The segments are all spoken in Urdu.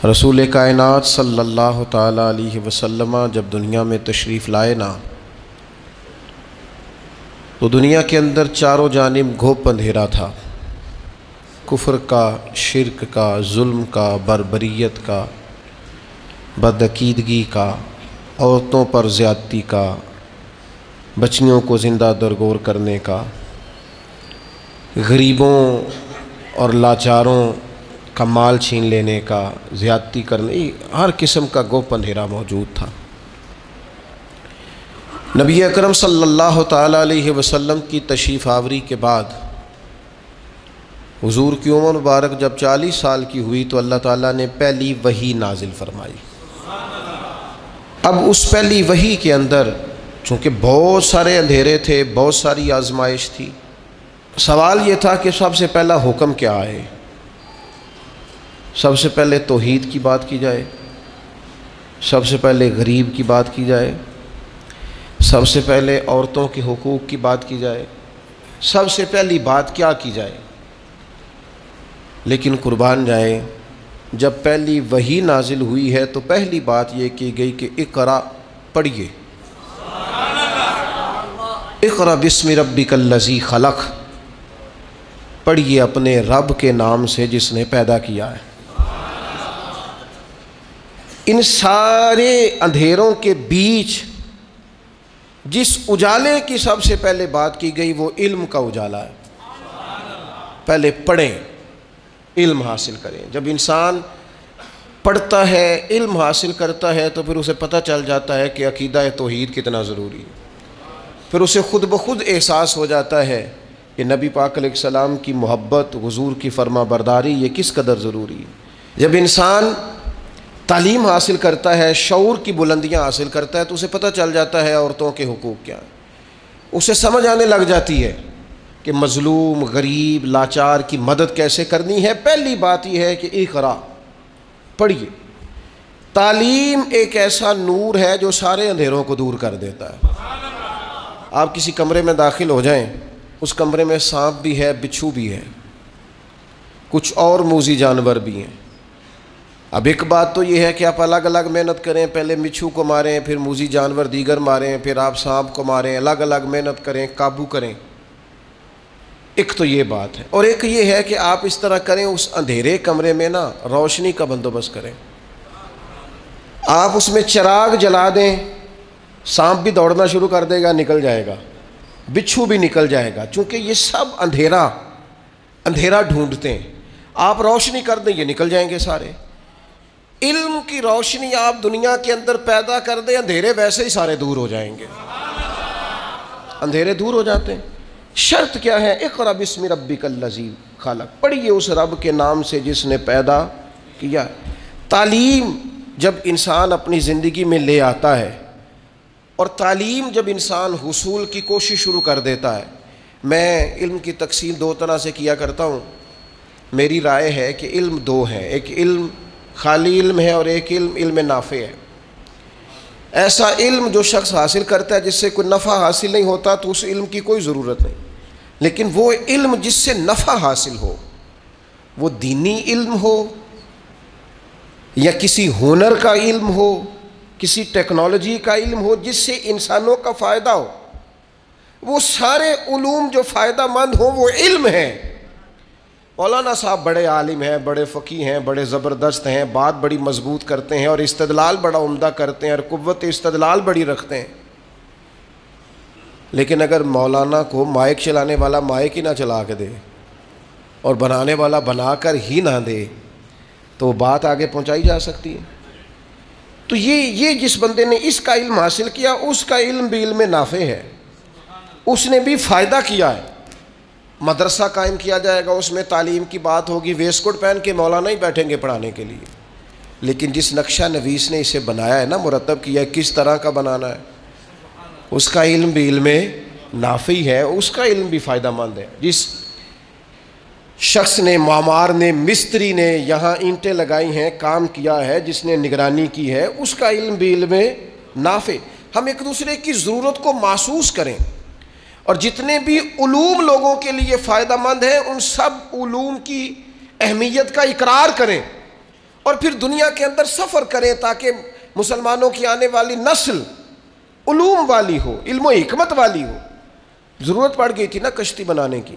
رسول کائنات صلی اللہ تعالیٰ علیہ وسلم جب دنیا میں تشریف لائے نا تو دنیا کے اندر چاروں جانب گھوپ اندھیرا تھا، کفر کا، شرک کا، ظلم کا، بربریت کا، بدعقیدگی کا، عورتوں پر زیادتی کا، بچیوں کو زندہ درگور کرنے کا، غریبوں اور لاچاروں کا مال چھین لینے کا، زیادتی کرنے، ہر قسم کا گوپ اندھیرا موجود تھا۔ نبی اکرم صلی اللہ تعالیٰ علیہ وسلم کی تشریف آوری کے بعد حضور کی عمر مبارک جب 40 سال کی ہوئی تو اللہ تعالیٰ نے پہلی وحی نازل فرمائی۔ اب اس پہلی وحی کے اندر چونکہ بہت سارے اندھیرے تھے، بہت ساری آزمائش تھی، سوال یہ تھا کہ سب سے پہلا حکم کیا ہے؟ سب سے پہلے توحید کی بات کی جائے، سب سے پہلے غریب کی بات کی جائے، سب سے پہلے عورتوں کے حقوق کی بات کی جائے، سب سے پہلی بات کیا کی جائے؟ لیکن قربان جائے، جب پہلی وحی نازل ہوئی ہے تو پہلی بات یہ کی گئی کہ اقرا، پڑھیے، اقرا بسم ربک الذی خلق، پڑھیے اپنے رب کے نام سے جس نے پیدا کیا ہے۔ ان سارے اندھیروں کے بیچ جس اجالے کی سب سے پہلے بات کی گئی وہ علم کا اجالا ہے۔ پہلے پڑھیں، علم حاصل کریں۔ جب انسان پڑھتا ہے، علم حاصل کرتا ہے تو پھر اسے پتہ چل جاتا ہے کہ عقیدہ توحید کتنا ضروری ہے۔ پھر اسے خود بخود احساس ہو جاتا ہے کہ نبی پاک علیہ السلام کی محبت، حضور کی فرما برداری یہ کس قدر ضروری ہے۔ جب انسان تعلیم حاصل کرتا ہے، شعور کی بلندیاں حاصل کرتا ہے تو اسے پتہ چل جاتا ہے عورتوں کے حقوق کیا ہیں، اسے سمجھ آنے لگ جاتی ہے کہ مظلوم، غریب، لاچار کی مدد کیسے کرنی ہے۔ پہلی بات یہ ہے کہ اقرا، پڑھیے۔ تعلیم ایک ایسا نور ہے جو سارے اندھیروں کو دور کر دیتا ہے۔ آپ کسی کمرے میں داخل ہو جائیں، اس کمرے میں سانپ بھی ہے، بچھو بھی ہے، کچھ اور موذی جانور بھی ہیں۔ اب ایک بات تو یہ ہے کہ آپ الگ الگ محنت کریں، پہلے مچھو کو ماریں، پھر موذی جانور دیگر ماریں، پھر آپ سانپ کو ماریں، الگ الگ محنت کریں، قابو کریں۔ ایک تو یہ بات ہے، اور ایک یہ ہے کہ آپ اس طرح کریں، اس اندھیرے کمرے میں نا روشنی کا بندوبست کریں۔ آپ اس میں چراغ جلا دیں، سانپ بھی دوڑنا شروع کر دے گا، نکل جائے گا، بچھو بھی نکل جائے گا، چونکہ یہ سب اندھیرا ڈھونڈتے ہیں۔ آپ روشنی کر دیں، یہ نکل جائیں گے سارے۔ علم کی روشنی آپ دنیا کے اندر پیدا کر دیں، اندھیرے ویسے ہی سارے دور ہو جائیں گے، اندھیرے دور ہو جاتے ہیں۔ شرط کیا ہے؟ اقرا بسم ربک الذی خلق، پڑھیے اس رب کے نام سے جس نے پیدا کیا۔ تعلیم جب انسان اپنی زندگی میں لے آتا ہے اور تعلیم جب انسان حصول کی کوشش شروع کر دیتا ہے، میں علم کی تقسیم دو طرح سے کیا کرتا ہوں۔ میری رائے ہے کہ علم دو ہیں، ایک علم خالی علم ہے اور ایک علم نافع ہے۔ ایسا علم جو شخص حاصل کرتا ہے جس سے کوئی نفع حاصل نہیں ہوتا تو اس علم کی کوئی ضرورت نہیں، لیکن وہ علم جس سے نفع حاصل ہو، وہ دینی علم ہو یا کسی ہنر کا علم ہو، کسی ٹیکنالوجی کا علم ہو جس سے انسانوں کا فائدہ ہو، وہ سارے علوم جو فائدہ مند ہوں وہ علم ہیں۔ مولانا صاحب بڑے عالم ہیں، بڑے فقیہ ہیں، بڑے زبردست ہیں، بات بڑی مضبوط کرتے ہیں اور استدلال بڑا عمدہ کرتے ہیں اور قوت استدلال بڑی رکھتے ہیں، لیکن اگر مولانا کو مائک چلانے والا مائک ہی نہ چلا کے دے اور بنانے والا بنا کر ہی نہ دے تو بات آگے پہنچائی جا سکتی ہے۔ تو یہ جس بندے نے اس کا علم حاصل کیا، اس کا علم بھی علم نافع ہے، اس نے بھی فائدہ کیا ہے۔ مدرسہ قائم کیا جائے گا، اس میں تعلیم کی بات ہوگی، ویسٹ کوٹ پہن کے مولانا ہی بیٹھیں گے پڑھانے کے لیے، لیکن جس نقشہ نویس نے اسے بنایا ہے نا، مرتب کیا ہے کس طرح کا بنانا ہے، اس کا علم بھی علم نافع ہے، اس کا علم بھی فائدہ مند ہے۔ جس شخص نے، معمار نے، مستری نے یہاں اینٹیں لگائی ہیں، کام کیا ہے، جس نے نگرانی کی ہے، اس کا علم بھی علم نافع۔ ہم ایک دوسرے کی ضرورت کو محسوس کریں، اور جتنے بھی علوم لوگوں کے لیے فائدہ مند ہیں ان سب علوم کی اہمیت کا اقرار کریں اور پھر دنیا کے اندر سفر کریں تاکہ مسلمانوں کی آنے والی نسل علوم والی ہو، علم و حکمت والی ہو۔ ضرورت پڑ گئی تھی نا کشتی بنانے کی،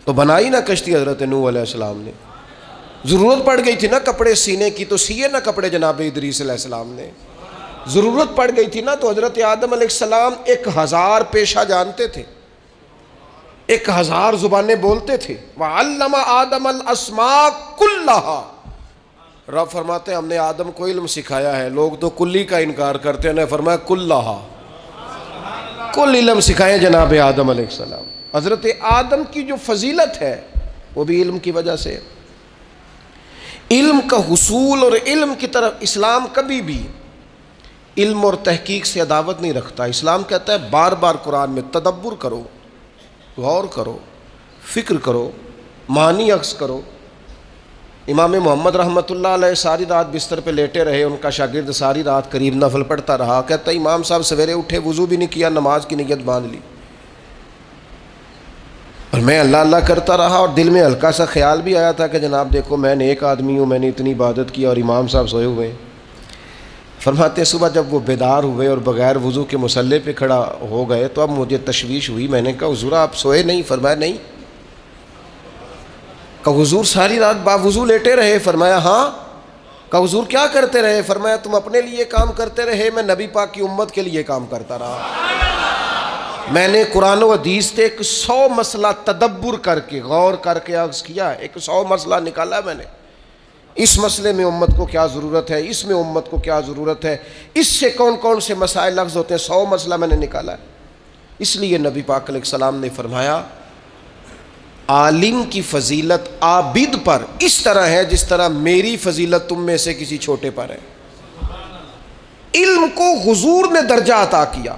تو بنائی نا کشتی حضرت نوح علیہ السلام نے۔ ضرورت پڑ گئی تھی نا کپڑے سینے کی، تو سیے نا کپڑے جناب ادریس علیہ السلام نے۔ ضرورت پڑ گئی تھی نا تو حضرت آدم علیہ السلام 1000 پیشہ جانتے تھے، 1000 زبانیں بولتے تھے۔ وَعَلَّمَ آدَمَ الْأَسْمَاءَ كُلَّهَا۔ رب فرماتے ہیں ہم نے آدم کو علم سکھایا ہے۔ لوگ تو کلی کا انکار کرتے ہیں، نے فرمایا کلہا، کل علم سکھائے جناب آدم علیہ السلام۔ حضرت آدم کی جو فضیلت ہے وہ بھی علم کی وجہ سے۔ علم کا حصول اور علم کی طرف اسلام کبھی بھی علم اور تحقیق سے عداوت نہیں رکھتا۔ اسلام کہتا ہے بار بار قرآن میں تدبر کرو، غور کرو، فکر کرو، معنی اخذ کرو۔ امام محمد رحمۃ اللہ علیہ ساری رات بستر پہ لیٹے رہے، ان کا شاگرد ساری رات قریب نفل پڑھتا رہا۔ کہتا ہے امام صاحب سویرے اٹھے، وضو بھی نہیں کیا، نماز کی نیت باندھ لی، اور میں اللہ اللہ کرتا رہا، اور دل میں ہلکا سا خیال بھی آیا تھا کہ جناب دیکھو میں نیک آدمی ہوں، میں نے اتنی عبادت کی اور امام صاحب سوئے ہوئے ہیں۔ فرماتے صبح جب وہ بیدار ہوئے اور بغیر وضو کے مصلی پہ کھڑا ہو گئے تو اب مجھے تشویش ہوئی۔ میں نے کہا حضور آپ سوئے نہیں؟ فرمایا نہیں۔ کہ حضور ساری رات باوضو لیٹے رہے؟ فرمایا ہاں۔ کہ حضور کیا کرتے رہے؟ فرمایا تم اپنے لیے کام کرتے رہے، میں نبی پاک کی امت کے لیے کام کرتا رہا۔ میں نے قرآن و حدیث سے 100 مسئلہ تدبر کر کے، غور کر کے عرض کیا، 100 مسئلہ نکالا میں نے۔ اس مسئلے میں امت کو کیا ضرورت ہے، اس میں امت کو کیا ضرورت ہے، اس سے کون کون سے مسائل لفظ ہوتے ہیں، 100 مسئلہ میں نے نکالا ہے۔ اس لیے نبی پاک علیہ السلام نے فرمایا عالم کی فضیلت عابد پر اس طرح ہے جس طرح میری فضیلت تم میں سے کسی چھوٹے پر ہے۔ علم کو حضور نے درجہ عطا کیا،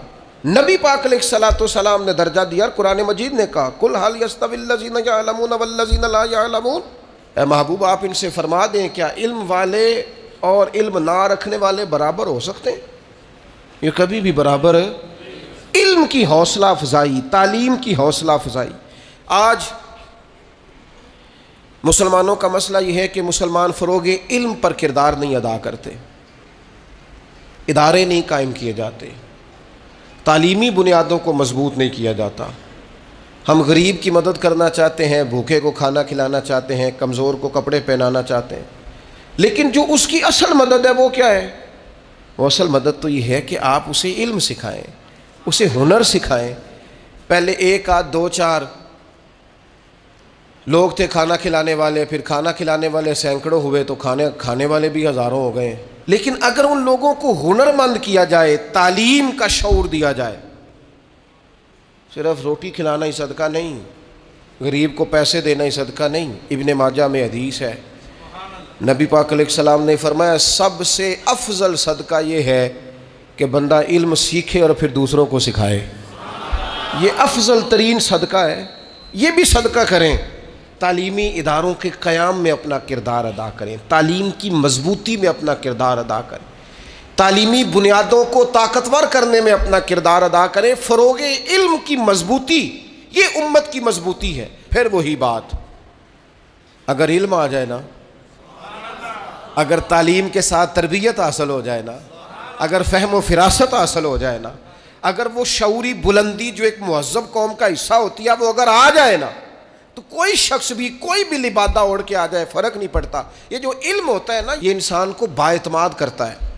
نبی پاک علیہ السلام نے درجہ دیا۔ قرآن مجید نے کہا قُلْ هَلْ يَسْتَوِي الَّذِينَ يَعْلَمُونَ وَالَّذِينَ لَا يَعْلَمُونَ۔ اے محبوب آپ ان سے فرما دیں کیا علم والے اور علم نہ رکھنے والے برابر ہو سکتے ہیں؟ یہ کبھی بھی برابر ہے۔ علم کی حوصلہ افزائی، تعلیم کی حوصلہ افزائی۔ آج مسلمانوں کا مسئلہ یہ ہے کہ مسلمان فروغ علم پر کردار نہیں ادا کرتے، ادارے نہیں قائم کیے جاتے، تعلیمی بنیادوں کو مضبوط نہیں کیا جاتا۔ ہم غریب کی مدد کرنا چاہتے ہیں، بھوکے کو کھانا کھلانا چاہتے ہیں، کمزور کو کپڑے پہنانا چاہتے ہیں، لیکن جو اس کی اصل مدد ہے وہ کیا ہے؟ وہ اصل مدد تو یہ ہے کہ آپ اسے علم سکھائیں، اسے ہنر سکھائیں۔ پہلے 1 آدھ 2 4 لوگ تھے کھانا کھلانے والے، پھر کھانا کھلانے والے سینکڑوں ہوئے تو کھانے والے بھی ہزاروں ہو گئے۔ لیکن اگر ان لوگوں کو ہنرمند کیا جائے، تعلیم کا شعور دیا جائے، صرف روٹی کھلانا ہی صدقہ نہیں، غریب کو پیسے دینا ہی صدقہ نہیں۔ ابن ماجہ میں حدیث ہے، نبی پاک علیہ السلام نے فرمایا سب سے افضل صدقہ یہ ہے کہ بندہ علم سیکھے اور پھر دوسروں کو سکھائے۔ یہ افضل ترین صدقہ ہے، یہ بھی صدقہ کریں۔ تعلیمی اداروں کے قیام میں اپنا کردار ادا کریں، تعلیم کی مضبوطی میں اپنا کردار ادا کریں، تعلیمی بنیادوں کو طاقتور کرنے میں اپنا کردار ادا کریں۔ فروغ علم کی مضبوطی یہ امت کی مضبوطی ہے۔ پھر وہی بات، اگر علم آ جائے نا، اگر تعلیم کے ساتھ تربیت حاصل ہو جائے نا، اگر فہم و فراست حاصل ہو جائے نا، اگر وہ شعوری بلندی جو ایک مہذب قوم کا حصہ ہوتی ہے وہ اگر آ جائے نا، تو کوئی شخص بھی کوئی بھی لبادہ اوڑھ کے آ جائے فرق نہیں پڑتا۔ یہ جو علم ہوتا ہے نا، یہ انسان کو بااعتماد کرتا ہے۔